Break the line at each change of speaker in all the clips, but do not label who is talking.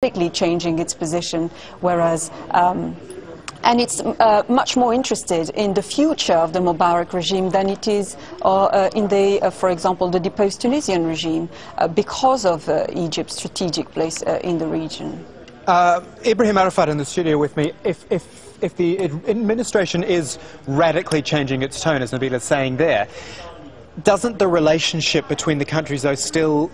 changing its position, whereas and it's much more interested in the future of the Moubarak regime than it is in the, for example, the deposed Tunisian regime, because of Egypt's strategic place in the region.
Ibrahim Arafat in the studio with me. If the administration is radically changing its tone, as Nabila's saying there, doesn't the relationship between the countries, though, still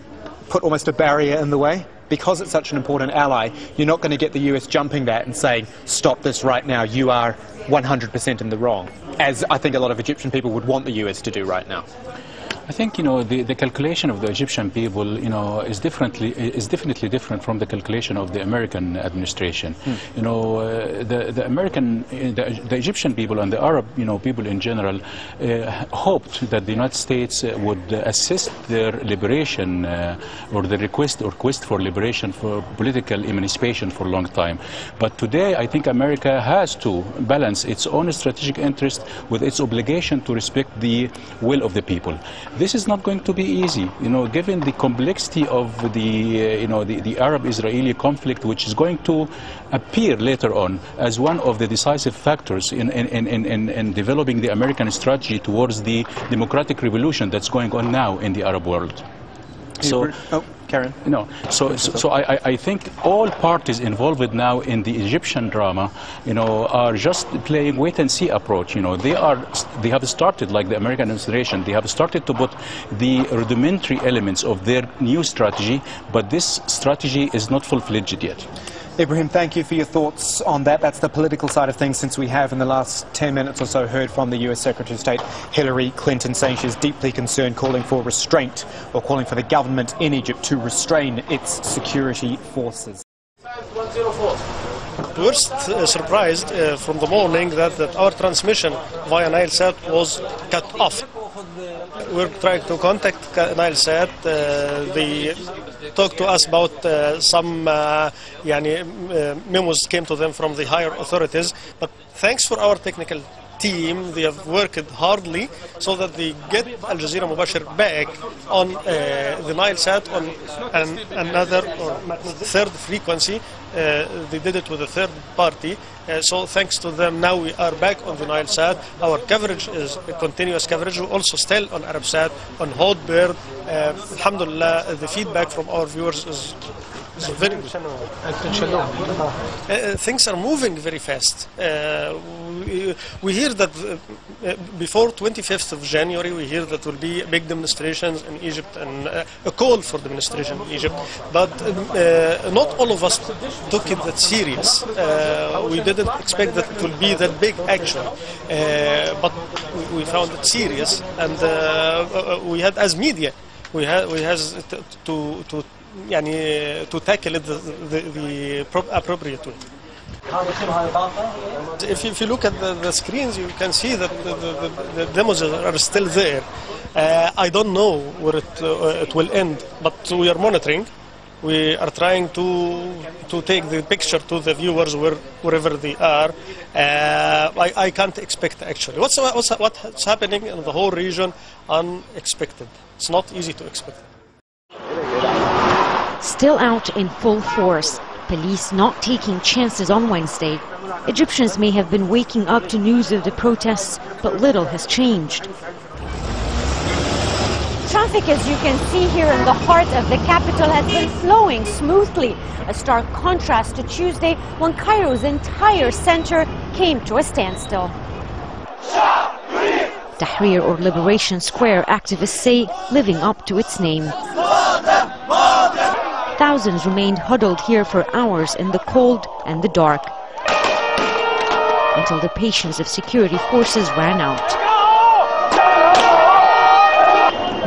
put almost a barrier in the way? Because it's such an important ally, you're not going to get the US jumping that and saying, stop this right now, you are 100% in the wrong, as I think a lot of Egyptian people would want the US to do right now.
I think, the calculation of the Egyptian people, is definitely different from the calculation of the American administration. The Egyptian people and the Arab, people in general, hoped that the United States would assist their liberation or the request for liberation, for political emancipation for a long time. But today, I think America has to balance its own strategic interest with its obligation to respect the will of the people. This is not going to be easy, given the complexity of the Arab-Israeli conflict, which is going to appear later on as one of the decisive factors in developing the American strategy towards the democratic revolution that's going on now in the Arab world. So,
Karen.
I think all parties involved now in the Egyptian drama, are just playing wait-and-see approach. They have started, like the American administration, they have started to put the rudimentary elements of their new strategy, but this strategy is not full-fledged yet.
Ibrahim, thank you for your thoughts on that. That's the political side of things, since we have in the last 10 minutes or so heard from the US Secretary of State Hillary Clinton saying she's deeply concerned, calling for restraint, or calling for the government in Egypt to restrain its security forces.
We were surprised from the morning that our transmission via Nilesat was cut off. We're trying to contact Nilesat. They talked to us about some memos came to them from the higher authorities. But thanks for our technical team, they have worked hardly so that they get Al Jazeera Mubashir back on the Nilesat on another or third frequency. They did it with a third party. So thanks to them, now we are back on the Nilesat. Our coverage is a continuous coverage. We're also still on Arabsat, on Hotbird. Alhamdulillah, the feedback from our viewers is very good. Things are moving very fast. We hear that before 25th of January, we hear that there will be big demonstrations in Egypt and a call for demonstration in Egypt. But not all of us took it that serious. We didn't expect that it will be that big action. But we found it serious, and we had, as media, we had to tackle it the appropriate way. If you look at the screens, you can see that the demos are still there. I don't know where it will end, but we are monitoring. We are trying to take the picture to the viewers wherever they are. I can't expect, actually. What's happening in the whole region? Unexpected. It's not easy to expect.
Still out in full force, police not taking chances on Wednesday. Egyptians may have been waking up to news of the protests, but little has changed.
Traffic, as you can see here in the heart of the capital, has been flowing smoothly, a stark contrast to Tuesday when Cairo's entire center came to a standstill.
Tahrir, or Liberation Square, activists say, living up to its name. Thousands remained huddled here for hours in the cold and the dark, until the patience of security forces ran out.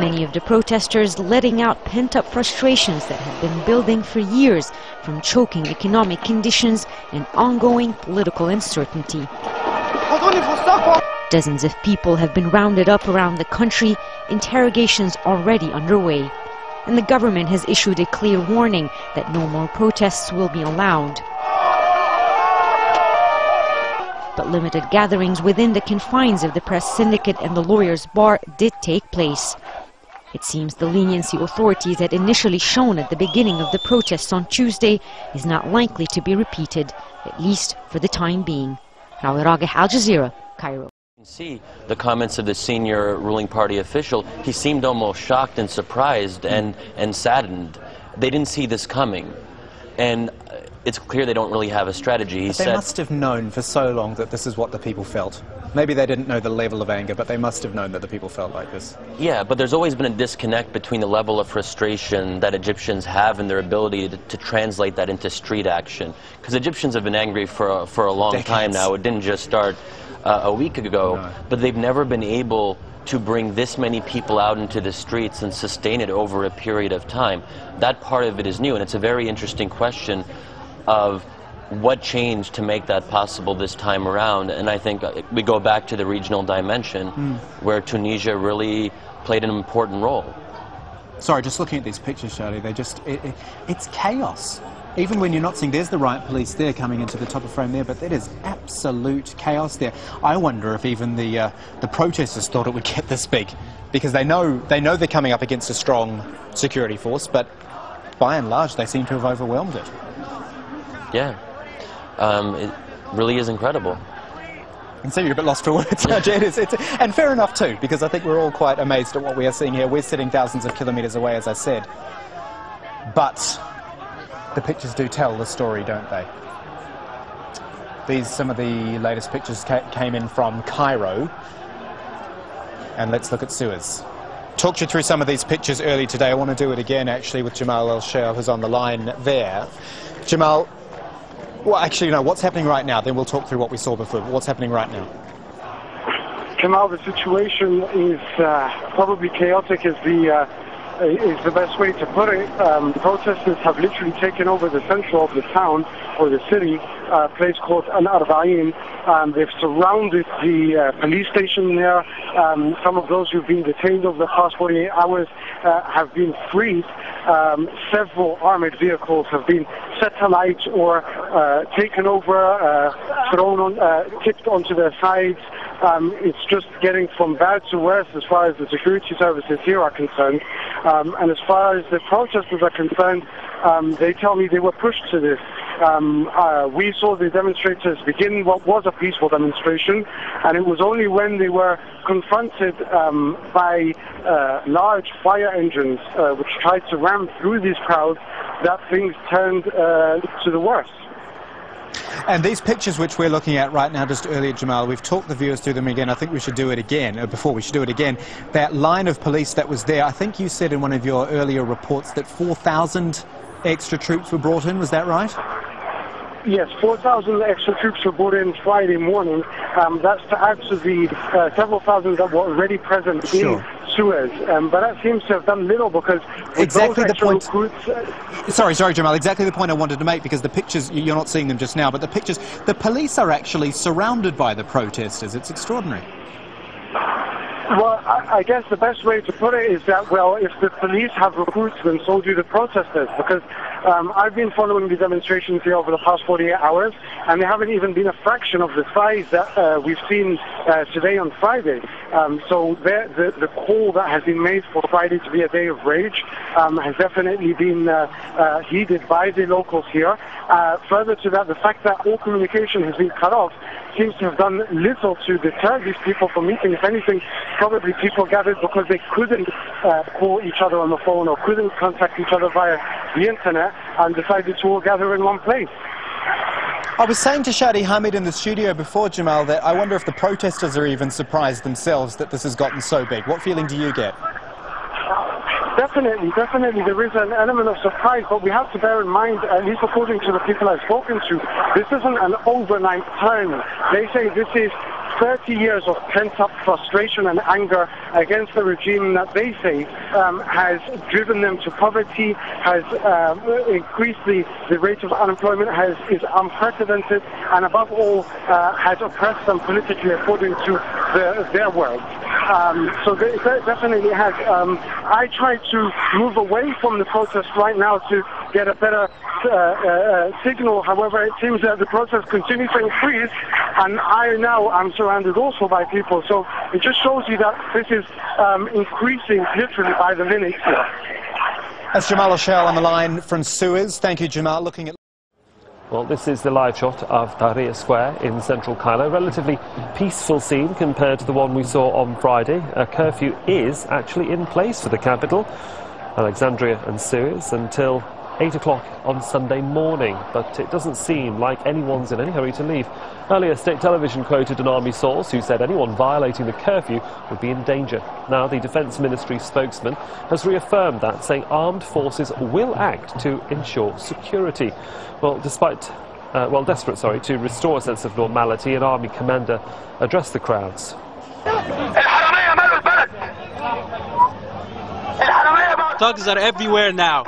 Many of the protesters letting out pent-up frustrations that have been building for years from choking economic conditions and ongoing political uncertainty. Dozens of people have been rounded up around the country, interrogations already underway. And the government has issued a clear warning that no more protests will be allowed. But limited gatherings within the confines of the press syndicate and the lawyers' bar did take place. It seems the leniency authorities had initially shown at the beginning of the protests on Tuesday is not likely to be repeated, at least for the time being. Rawi Rageh, Al Jazeera, Cairo.
You can see the comments of the senior ruling party official. He seemed almost shocked and surprised and saddened. They didn't see this coming. And it's clear they don't really have a strategy. He
said they must have known for so long that this is what the people felt. Maybe they didn't know the level of anger, but they must have known that the people felt like this.
Yeah, but there's always been a disconnect between the level of frustration that Egyptians have and their ability to translate that into street action. Because Egyptians have been angry for a long time now. It didn't just start a week ago, no. But they've never been able to bring this many people out into the streets and sustain it over a period of time. That part of it is new, and it's a very interesting question of what changed to make that possible this time around. And I think we go back to the regional dimension where Tunisia really played an important role.
Sorry, just looking at these pictures, Shadi, it's chaos. Even when you're not seeing, there's the riot police there coming into the top of frame there, but it is absolute chaos there. I wonder if even the protesters thought it would get this big, because they know they're coming up against a strong security force, but by and large they seem to have overwhelmed it.
Yeah, it really is incredible.
I can see you're a bit lost for words, and fair enough too, because I think we're all quite amazed at what we are seeing here. We're sitting thousands of kilometres away, as I said, but the pictures do tell the story, don't they? Some of the latest pictures came in from Cairo, and let's look at Suez. Talked you through some of these pictures early today. I want to do it again, actually, with Jamal El-Sheikh, who's on the line there. Jamal, well, actually, no, what's happening right now? Then we'll talk through what we saw before. But what's happening right now?
Jamal, the situation is probably chaotic is the best way to put it. Protesters have literally taken over the center of the town, or the city, a place called Al-Arba'in. They've surrounded the police station there. Some of those who've been detained over the past 48 hours have been freed. Several armored vehicles have been set alight or taken over, thrown on, tipped onto their sides. It's just getting from bad to worse as far as the security services here are concerned. And as far as the protesters are concerned, they tell me they were pushed to this. We saw the demonstrators begin what was a peaceful demonstration, and it was only when they were confronted by large fire engines which tried to ram through these crowds that things turned to the worst.
And these pictures which we're looking at right now, just earlier, Jamal, we've talked the viewers through them again. I think we should do it again, before we should do it again. That line of police that was there, I think you said in one of your earlier reports that 4,000 extra troops were brought in, was that right?
Yes, 4,000 extra troops were brought in Friday morning. That's to add to the several thousand that were already present in Suez. But that seems to have done little, because
exactly the point. Sorry, Jamal. Exactly the point I wanted to make, because the pictures, you're not seeing them just now, but the pictures, the police are actually surrounded by the protesters. It's extraordinary.
Well, I guess the best way to put it is that, well, if the police have recruits, then so do the protesters, because I've been following the demonstrations here over the past 48 hours, and they haven't even been a fraction of the size that we've seen today on Friday. So the call that has been made for Friday to be a day of rage has definitely been heeded by the locals here. Further to that, the fact that all communication has been cut off seems to have done little to deter these people from meeting. If anything, probably people gathered because they couldn't call each other on the phone or couldn't contact each other via the internet, and decided to all gather in one place.
I was saying to Shadi Hamid in the studio before, Jamal, that I wonder if the protesters are even surprised themselves that this has gotten so big. What feeling do you get?
Definitely, there is an element of surprise, but we have to bear in mind, at least according to the people I've spoken to, this isn't an overnight turn. They say this is 30 years of pent-up frustration and anger against the regime that they say has driven them to poverty, has increased the rate of unemployment, is unprecedented, and above all has oppressed them politically according to their world. So it definitely has. I try to move away from the protest right now to get a better signal. However, it seems that the protest continues to increase, and I'm surrounded also by people. So it just shows you that this is increasing literally by the minute here.
That's Jamal Oshel on the line from Suez. Thank you, Jamal. Looking at...
Well, this is the live shot of Tahrir Square in central Cairo. Relatively peaceful scene compared to the one we saw on Friday. A curfew is actually in place for the capital, Alexandria and Suez, until 8 o'clock on Sunday morning, but it doesn't seem like anyone's in any hurry to leave. Earlier, state television quoted an army source who said anyone violating the curfew would be in danger. Now, the Defence Ministry spokesman has reaffirmed that, saying armed forces will act to ensure security. Well, desperate to restore a sense of normality, an army commander addressed the crowds.
Thugs are everywhere now.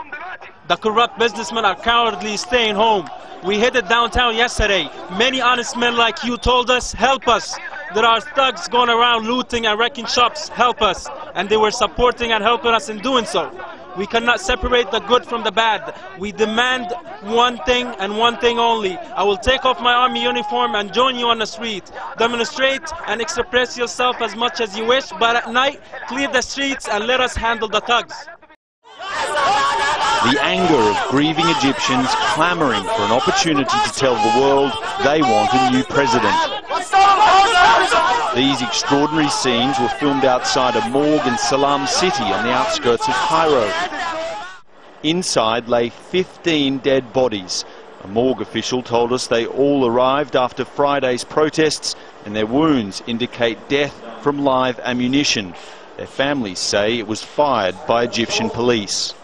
The corrupt businessmen are cowardly staying home. We headed downtown yesterday. Many honest men like you told us, help us. There are thugs going around looting and wrecking shops, help us. And they were supporting and helping us in doing so. We cannot separate the good from the bad. We demand one thing and one thing only. I will take off my army uniform and join you on the street. Demonstrate and express yourself as much as you wish, but at night, clear the streets and let us handle the thugs.
The anger of grieving Egyptians clamouring for an opportunity to tell the world they want a new president. These extraordinary scenes were filmed outside a morgue in Salam City on the outskirts of Cairo. Inside lay 15 dead bodies. A morgue official told us they all arrived after Friday's protests and their wounds indicate death from live ammunition. Their families say it was fired by Egyptian police.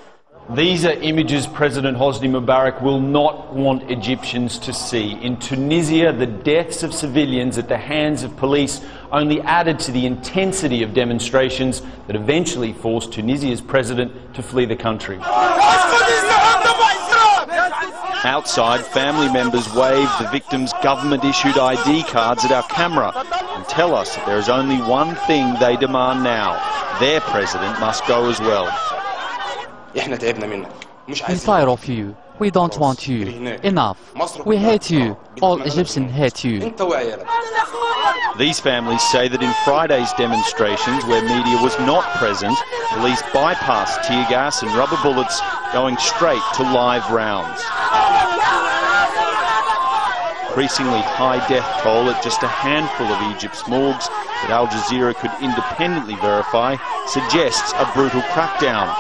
These are images President Hosni Moubarak will not want Egyptians to see. In Tunisia, the deaths of civilians at the hands of police only added to the intensity of demonstrations that eventually forced Tunisia's president to flee the country.
Outside, family members wave the victims' government-issued ID cards at our camera and tell us that there is only one thing they demand now. Their president must go as well.
We're tired of you. We don't want you. Enough. We hate you. All Egyptians hate you.
These families say that in Friday's demonstrations, where media was not present, police bypassed tear gas and rubber bullets, going straight to live rounds. Increasingly high death toll at just a handful of Egypt's morgues that Al Jazeera could independently verify suggests a brutal crackdown.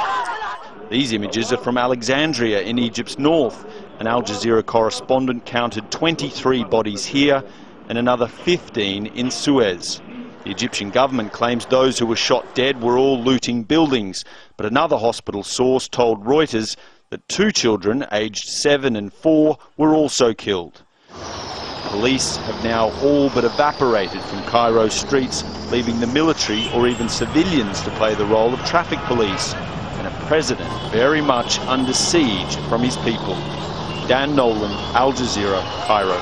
These images are from Alexandria in Egypt's north. An Al Jazeera correspondent counted 23 bodies here and another 15 in Suez. The Egyptian government claims those who were shot dead were all looting buildings, but another hospital source told Reuters that 2 children, aged 7 and 4, were also killed. Police have now all but evaporated from Cairo's streets, leaving the military or even civilians to play the role of traffic police, and a president very much under siege from his people. Dan Nolan, Al Jazeera, Cairo.